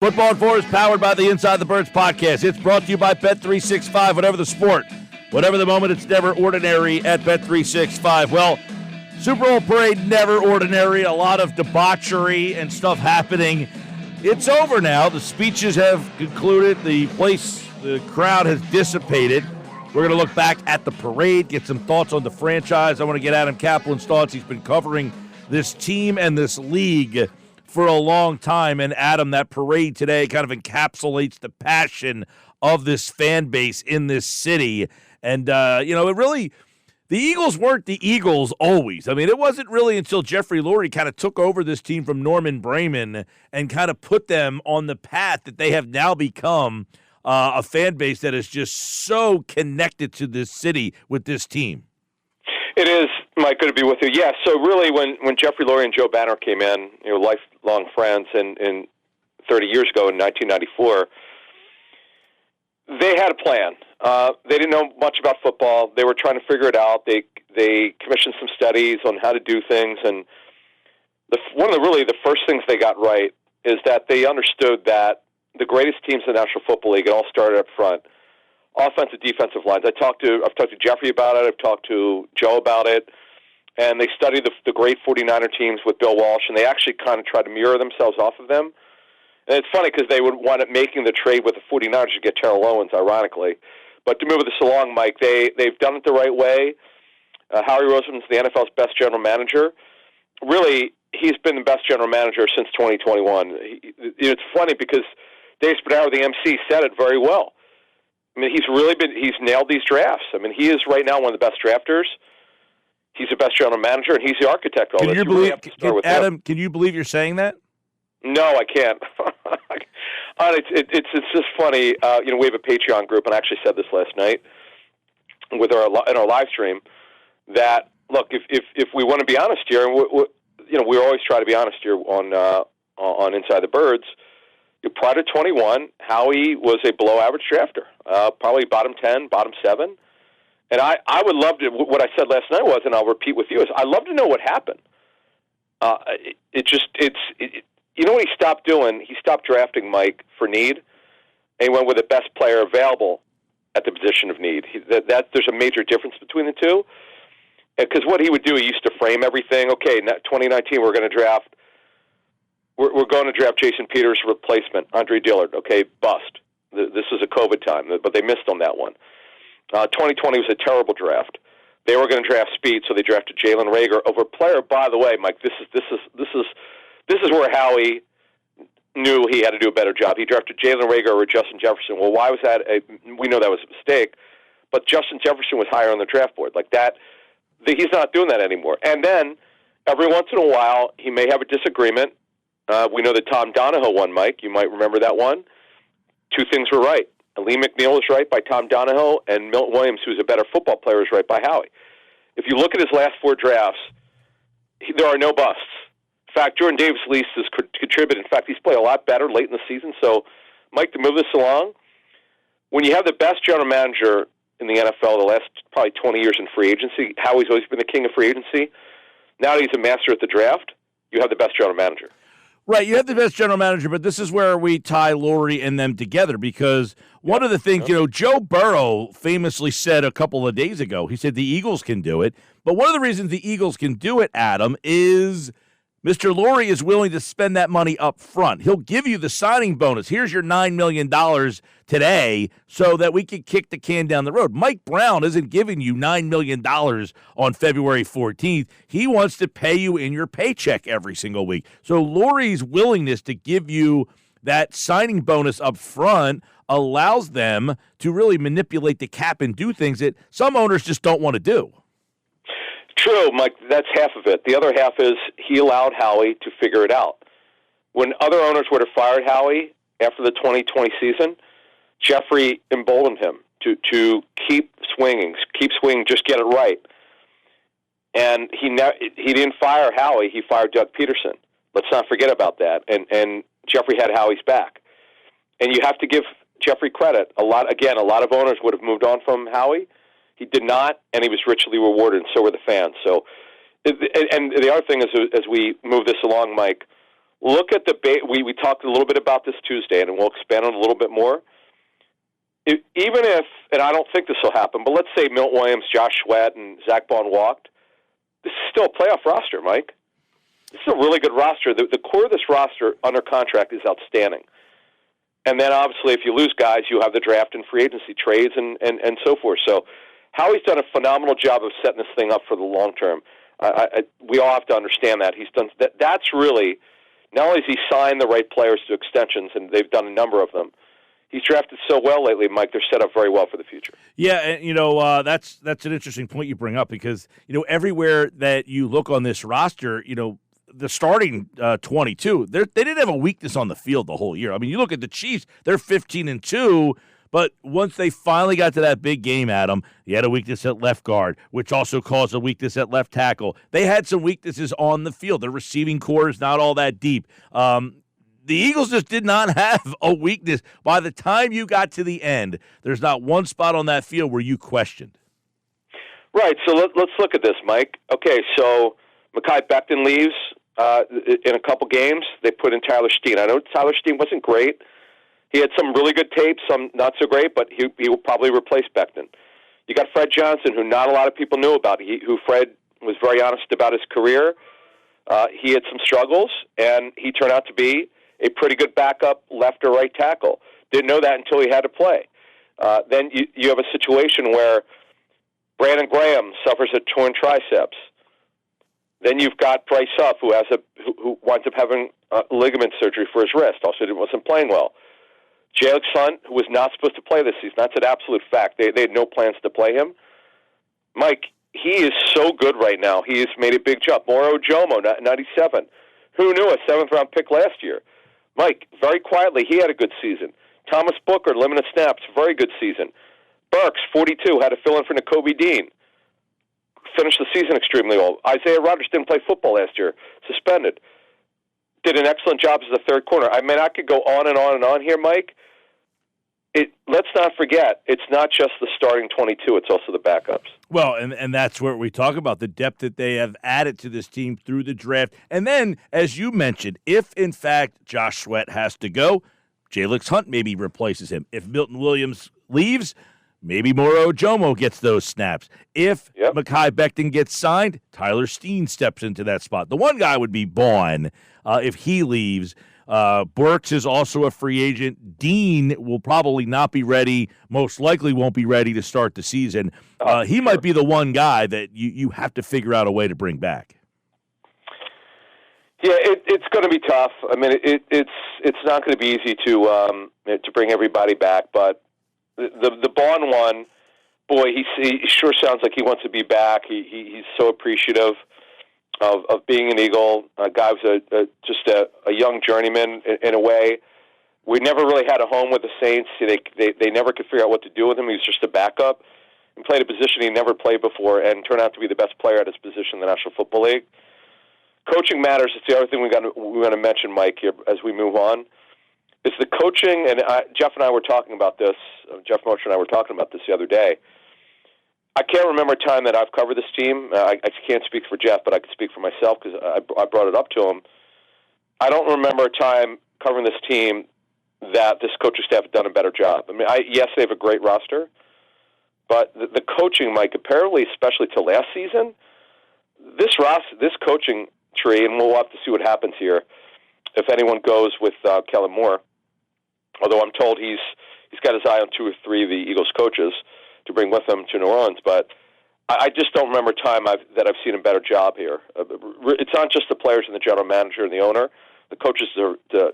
Football and 4 is powered by the Inside the Birds podcast. It's brought to you by Bet365. Whatever the sport, whatever the moment, it's never ordinary at Bet365. Well, Super Bowl parade, never ordinary. A lot of debauchery and stuff happening. It's over now. The speeches have concluded. The crowd has dissipated. We're going to look back at the parade, get some thoughts on the franchise. I want to get Adam Caplan's thoughts. He's been covering this team and this league for a long time. And Adam, that parade today kind of encapsulates the passion of this fan base in this city. And, it really, the Eagles weren't the Eagles always. I mean, it wasn't really until Jeffrey Lurie kind of took over this team from Norman Brayman and kind of put them on the path that they have now become a fan base that is just so connected to this city with this team. It is, Mike, good to be with you. Yeah, so really when Jeffrey Lurie and Joe Banner came in, lifelong friends, and 30 years ago in 1994, they had a plan. They didn't know much about football. They were trying to figure it out. They commissioned some studies on how to do things, and one of the first things they got right is that they understood that the greatest teams in the National Football League, it all started up front. Offensive, defensive lines. I've talked to Jeffrey about it. I've talked to Joe about it. And they studied the great 49er teams with Bill Walsh, and they actually kind of tried to mirror themselves off of them. And it's funny because they would wind up making the trade with the 49ers to get Terrell Owens, ironically. But to move this along, Mike, they've done it the right way. Howie Roseman is the NFL's best general manager. Really, he's been the best general manager since 2021. It's funny because Dave Spadaro, the MC, said it very well. I mean, he's nailed these drafts. I mean, he is right now one of the best drafters. He's the best general manager, and he's the architect of all this. Adam, can you believe you're saying that? No, I can't. It's just funny. We have a Patreon group, and I actually said this last night in our live stream that, look, if we want to be honest here, and we always try to be honest here on Inside the Birds. Prior to 21, Howie was a below-average drafter, probably bottom 10, bottom 7. And I would love to, what I said last night was, and I'll repeat with you, is I'd love to know what happened. You know what he stopped doing? He stopped drafting, Mike, for need, and he went with the best player available at the position of need. There's a major difference between the two. Because what he would do, he used to frame everything. Okay, 2019, we're going to draft. We're going to draft Jason Peters' replacement, Andre Dillard. Okay, bust. This is a COVID time, but they missed on that one. 2020 was a terrible draft. They were going to draft speed, so they drafted Jalen Reagor over a player. By the way, Mike, this is where Howie knew he had to do a better job. He drafted Jalen Reagor over Justin Jefferson. Well, why was that? We know that was a mistake, but Justin Jefferson was higher on the draft board. Like that, he's not doing that anymore. And then every once in a while, he may have a disagreement. We know that Tom Donahoe won, Mike. You might remember that one. Two things were right. Lee McNeil was right by Tom Donahoe, and Milton Williams, who's a better football player, was right by Howie. If you look at his last 4 drafts, there are no busts. In fact, Jordan Davis-Lease has contributed. In fact, he's played a lot better late in the season. So, Mike, to move this along, when you have the best general manager in the NFL the last probably 20 years in free agency, Howie's always been the king of free agency. Now that he's a master at the draft, you have the best general manager. Right, you have the best general manager, but this is where we tie Lurie and them together because one of the things, Joe Burrow famously said a couple of days ago, he said the Eagles can do it, but one of the reasons the Eagles can do it, Adam, is Mr. Lurie is willing to spend that money up front. He'll give you the signing bonus. Here's your $9 million today so that we can kick the can down the road. Mike Brown isn't giving you $9 million on February 14th. He wants to pay you in your paycheck every single week. So Lurie's willingness to give you that signing bonus up front allows them to really manipulate the cap and do things that some owners just don't want to do. True, Mike, that's half of it. The other half is he allowed Howie to figure it out. When other owners would have fired Howie after the 2020 season, Jeffrey emboldened him to keep swinging, just get it right. And he didn't fire Howie, he fired Doug Peterson. Let's not forget about that. And Jeffrey had Howie's back. And you have to give Jeffrey credit. A lot of owners would have moved on from Howie. He did not, and he was richly rewarded, and so were the fans. So, and the other thing is, as we move this along, Mike, look at we talked a little bit about this Tuesday, and we'll expand on it a little bit more. Even if, and I don't think this will happen, but let's say Milt Williams, Josh Sweat, and Zach Bond walked, this is still a playoff roster, Mike. This is a really good roster. The core of this roster under contract is outstanding. And then, obviously, if you lose guys, you have the draft and free agency trades and so forth. So Howie's done a phenomenal job of setting this thing up for the long term. We all have to understand that. He's done that. That's really, not only has he signed the right players to extensions, and they've done a number of them, he's drafted so well lately, Mike. They're set up very well for the future. Yeah, and that's an interesting point you bring up because everywhere that you look on this roster, the starting 22, they didn't have a weakness on the field the whole year. I mean, you look at the Chiefs; they're 15-2. But once they finally got to that big game, Adam, he had a weakness at left guard, which also caused a weakness at left tackle. They had some weaknesses on the field. Their receiving core is not all that deep. The Eagles just did not have a weakness. By the time you got to the end, there's not one spot on that field where you questioned. Right, so let's look at this, Mike. Okay, so Mekhi Becton leaves in a couple games. They put in Tyler Steen. I know Tyler Steen wasn't great. He had some really good tapes, some not so great, but he will probably replace Becton. You got Fred Johnson, who not a lot of people knew about. Who Fred was very honest about his career. He had some struggles, and he turned out to be a pretty good backup left or right tackle. Didn't know that until he had to play. Then you have a situation where Brandon Graham suffers a torn triceps. Then you've got Bryce Huff, who winds up having ligament surgery for his wrist. Also, wasn't playing well. Jalix Hunt, who was not supposed to play this season, that's an absolute fact. They had no plans to play him. Mike, he is so good right now. He has made a big jump. Moro Jomo, 97. Who knew, a seventh-round pick last year? Mike, very quietly, he had a good season. Thomas Booker, limited snaps, very good season. Burks, 42, had to fill in for Nakobe Dean. Finished the season extremely well. Isaiah Rodgers didn't play football last year, suspended. Did an excellent job as the third corner. I mean, I could go on and on and on here, Mike. Let's not forget, it's not just the starting 22, it's also the backups. Well, and that's where we talk about the depth that they have added to this team through the draft. And then, as you mentioned, if, in fact, Josh Sweat has to go, Jalix Hunt maybe replaces him. If Milton Williams leaves, maybe Moro Jomo gets those snaps. If Mekhi Becton gets signed, Tyler Steen steps into that spot. The one guy would be Bond if he leaves. Burks is also a free agent. Dean will probably not be ready, most likely won't be ready to start the season. He might be the one guy that you have to figure out a way to bring back. Yeah, it's going to be tough. I mean, it's not going to be easy to bring everybody back, but the Bond one, boy, he sure sounds like he wants to be back. He's so appreciative of being an Eagle. A guy was just a young journeyman in a way. We never really had a home with the Saints. They never could figure out what to do with him. He was just a backup and played a position he never played before and turned out to be the best player at his position in the National Football League. Coaching matters. It's the other thing we want to mention, Mike, here as we move on. Is the coaching, and Jeff and I were talking about this. Jeff Mosher and I were talking about this the other day. I can't remember a time that I've covered this team. I can't speak for Jeff, but I can speak for myself because I brought it up to him. I don't remember a time covering this team that this coaching staff has done a better job. I mean, yes, they have a great roster, but the coaching, Mike, apparently, especially to last season, this coaching tree, and we'll have to see what happens here if anyone goes with Kellen Moore. Although I'm told he's got his eye on 2 or 3 of the Eagles coaches to bring with him to New Orleans, but I just don't remember a time that I've seen a better job here. It's not just the players and the general manager and the owner. The coaches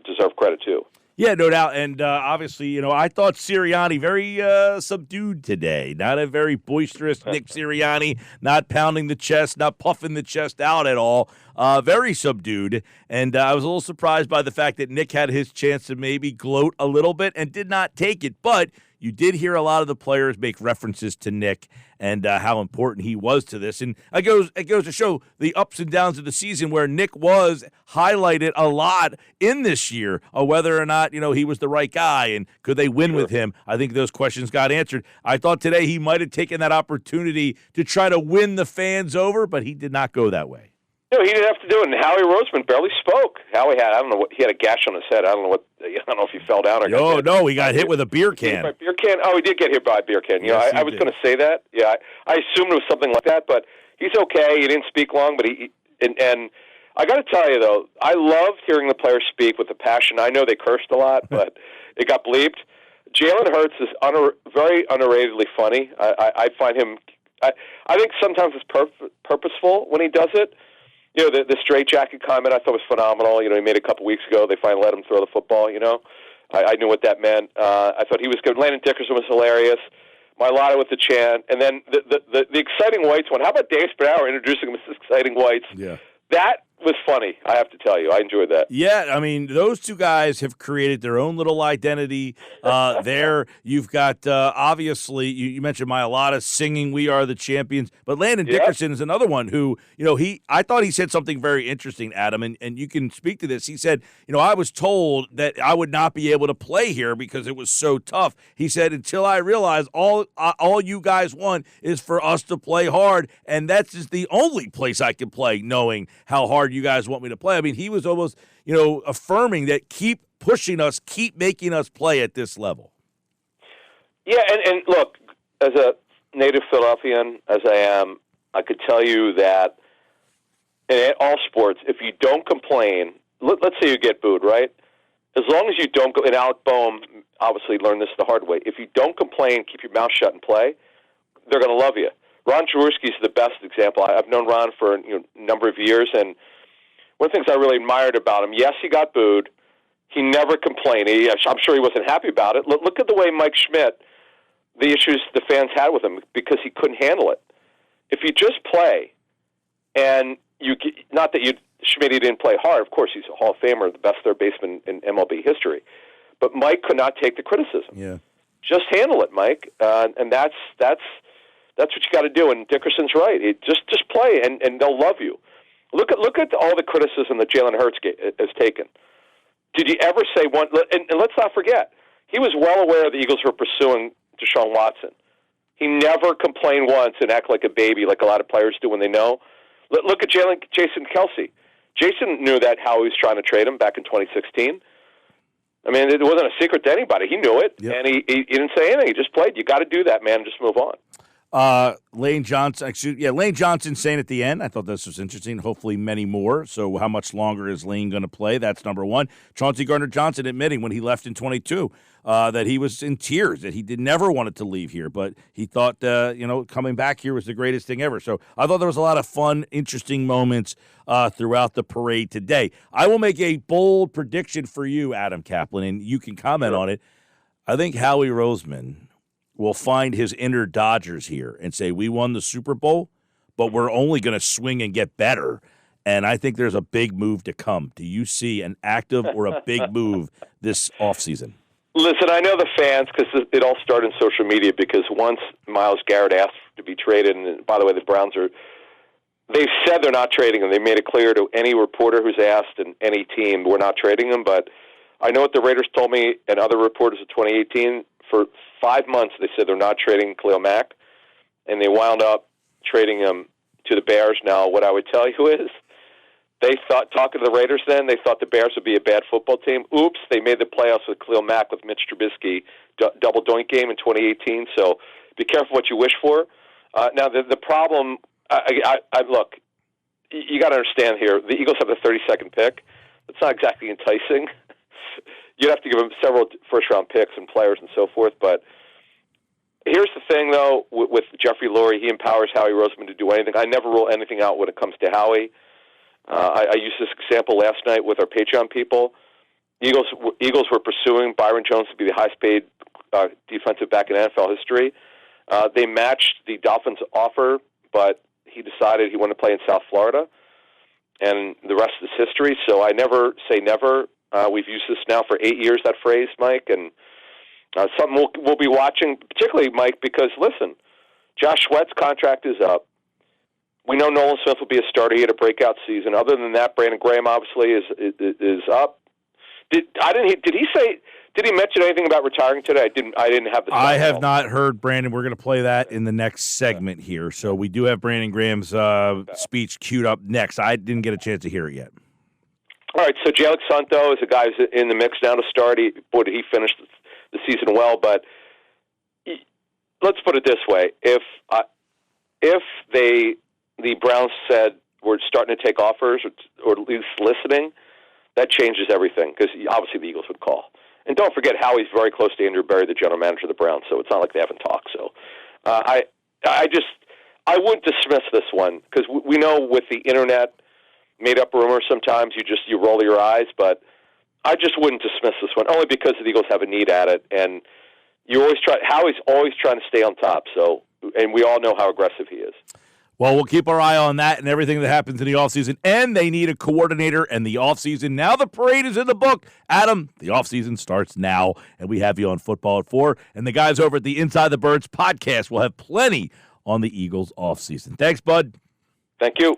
deserve credit too. Yeah, no doubt. And obviously, I thought Sirianni very subdued today. Not a very boisterous Nick Sirianni, not pounding the chest, not puffing the chest out at all. Very subdued. And I was a little surprised by the fact that Nick had his chance to maybe gloat a little bit and did not take it. But you did hear a lot of the players make references to Nick and how important he was to this. And it goes to show the ups and downs of the season where Nick was highlighted a lot in this year of whether or not, he was the right guy and could they win with him. I think those questions got answered. I thought today he might have taken that opportunity to try to win the fans over, but he did not go that way. No, he didn't have to do it. And Howie Roseman barely spoke. Howie had, I don't know what, he had a gash on his head. I don't know if he fell down or no, he got hit with a beer can. By a beer can? Oh, he did get hit by a beer can. Yes, I was going to say that. Yeah, I assumed it was something like that, but he's okay. He didn't speak long, but and I got to tell you, though, I love hearing the players speak with the passion. I know they cursed a lot, but it got bleeped. JalenHurts is very underratedly funny. I find him. I think sometimes it's purposeful when he does it. You know, the straitjacket comment I thought was phenomenal. You know, he made a couple weeks ago. They finally let him throw the football. You know, I knew what that meant. I thought he was good. Landon Dickerson was hilarious. Mailata with the chant, and then the exciting whites one. How about Dave Spinauer introducing him as exciting whites? Yeah, that was funny, I have to tell you. I enjoyed that. Yeah, I mean, those two guys have created their own little identity there. You've got, obviously, you mentioned Mailata singing We Are the Champions, but Landon Dickerson is another one who, you know, I thought he said something very interesting, Adam, and you can speak to this. He said, you know, I was told that I would not be able to play here because it was so tough. He said, until I realized all you guys want is for us to play hard, and that's just the only place I can play, knowing how hard you guys want me to play. I mean, he was almost, you know, affirming that keep pushing us, keep making us play at this level. Yeah, and look, as a native Philadelphian, as I am, I could tell you that in all sports, if you don't complain, let's say you get booed, right? As long as you don't go, and Alec Boehm obviously learned this the hard way, if you don't complain, keep your mouth shut and play, they're going to love you. Ron Jaworski is the best example. I've known Ron for a number of years, and one of the things I really admired about him, yes, he got booed. He never complained. I'm sure he wasn't happy about it. Look at the way Mike Schmidt, the issues the fans had with him because he couldn't handle it. If you just play, and not that Schmidt didn't play hard. Of course, he's a Hall of Famer, the best third baseman in MLB history. But Mike could not take the criticism. Yeah, just handle it, Mike, and that's what you got to do. And Dickerson's right. Just play, and they'll love you. Look at all the criticism that JalenHurts has taken. Did you ever say one? And let's not forget, he was well aware the Eagles were pursuing Deshaun Watson. He never complained once and act like a baby, like a lot of players do when they know. Look at Jason Kelce. Jason knew that Howie was trying to trade him back in 2016. I mean, it wasn't a secret to anybody. He knew it, and he didn't say anything. He just played. You got to do that, man. Just move on. Lane Johnson saying at the end, I thought this was interesting, hopefully many more. So how much longer is Lane going to play? That's number one. Chauncey Gardner-Johnson admitting when he left in 22 that he was in tears, that he never wanted to leave here, but he thought, coming back here was the greatest thing ever. So I thought there was a lot of fun, interesting moments throughout the parade today. I will make a bold prediction for you, Adam Caplan, and you can comment on it. I think Howie Roseman will find his inner Dodgers here and say, we won the Super Bowl, but we're only going to swing and get better. And I think there's a big move to come. Do you see an active or a big move this offseason? Listen, I know the fans, because it all started in social media, because once Myles Garrett asked to be traded, and by the way, the Browns they've said they're not trading him. They made it clear to any reporter who's asked and any team, we're not trading him. But I know what the Raiders told me and other reporters in 2018. For 5 months, they said they're not trading Khalil Mack, and they wound up trading him to the Bears. Now, what I would tell you is they thought, talking to the Raiders then, they thought the Bears would be a bad football team. Oops, they made the playoffs with Khalil Mack with Mitch Trubisky, double doink game in 2018. So be careful what you wish for. Now, the problem, look, you got to understand here, the Eagles have the 32nd pick. It's not exactly enticing. You'd have to give them several first-round picks and players and so forth. But here's the thing, though, with Jeffrey Lurie, he empowers Howie Roseman to do anything. I never rule anything out when it comes to Howie. I used this example last night with our Patreon people. Eagles were pursuing Byron Jones to be the highest-paid defensive back in NFL history. They matched the Dolphins' offer, but he decided he wanted to play in South Florida, and the rest is history. So I never say never. We've used this now for 8 years, that phrase, Mike, and something we'll be watching, particularly, Mike, because, listen, Josh Sweat's contract is up. We know Nolan Smith will be a starter. He had a breakout season. Other than that, Brandon Graham obviously is up. Did he say Did he mention anything about retiring today? I didn't have the. I have not heard Brandon. We're going to play that in the next segment here. So we do have Brandon Graham's speech queued up next. I didn't get a chance to hear it yet. All right, so Jalen Santo is a guy who's in the mix now to start. He finished the season well, but let's put it this way: if the Browns said we're starting to take offers or at least listening, that changes everything because obviously the Eagles would call. And don't forget, Howie's very close to Andrew Berry, the general manager of the Browns, so it's not like they haven't talked. So I wouldn't dismiss this one because we know with the internet made-up rumors sometimes you roll your eyes, but I just wouldn't dismiss this one only because the Eagles have a need at it, and Howie's always trying to stay on top. So, and we all know how aggressive he is. Well, we'll keep our eye on that and everything that happens in the offseason. And they need a coordinator and the offseason. Now the parade is in the book. Adam, the offseason starts now, and we have you on Football at 4. And the guys over at the Inside the Birds podcast will have plenty on the Eagles offseason. Thanks, bud. Thank you.